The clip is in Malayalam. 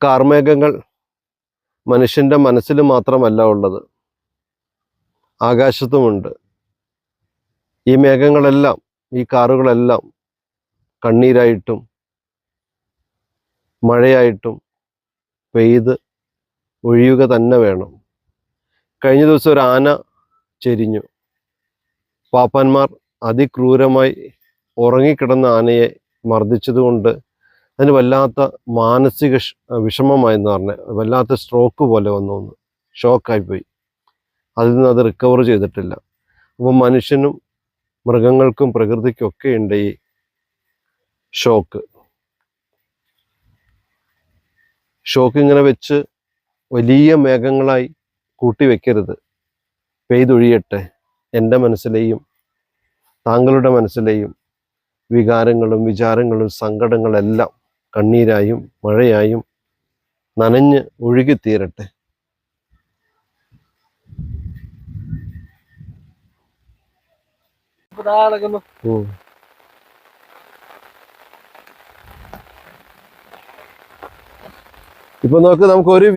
കാർമേഘങ്ങൾ മനുഷ്യൻ്റെ മനസ്സിൽ മാത്രമല്ല ഉള്ളത്, ആകാശത്തുമുണ്ട്. ഈ മേഘങ്ങളെല്ലാം, ഈ കാറുകളെല്ലാം കണ്ണീരായിട്ടും മഴയായിട്ടും പെയ്ത് ഒഴിയുക തന്നെ വേണം. കഴിഞ്ഞ ദിവസം ഒരു ആന ചെരിഞ്ഞു. പാപ്പാന്മാർ അതിക്രൂരമായി ഉറങ്ങിക്കിടന്ന ആനയെ മർദ്ദിച്ചതുകൊണ്ട് അതിന് വല്ലാത്ത മാനസിക വിഷമമായെന്ന് പറഞ്ഞ് വല്ലാത്ത സ്ട്രോക്ക് പോലെ വന്നു, ഷോക്കായിപ്പോയി. അതിൽ നിന്ന് അത് റിക്കവർ ചെയ്തിട്ടില്ല. അപ്പോൾ മനുഷ്യനും മൃഗങ്ങൾക്കും പ്രകൃതിക്കൊക്കെ ഉണ്ട് ഈ ഷോക്ക്. ഇങ്ങനെ വെച്ച് വലിയ മേഘങ്ങളായി കൂട്ടി വെക്കരുത്. പെയ്തൊഴിയട്ടെ. എൻ്റെ മനസ്സിലെയും താങ്കളുടെ മനസ്സിലെയും വികാരങ്ങളും വിചാരങ്ങളും സങ്കടങ്ങളെല്ലാം കണ്ണീരായും മഴയായും നനഞ്ഞ് ഒഴുകിത്തീരട്ടെ. ഇപ്പൊ നമുക്ക് ഒരു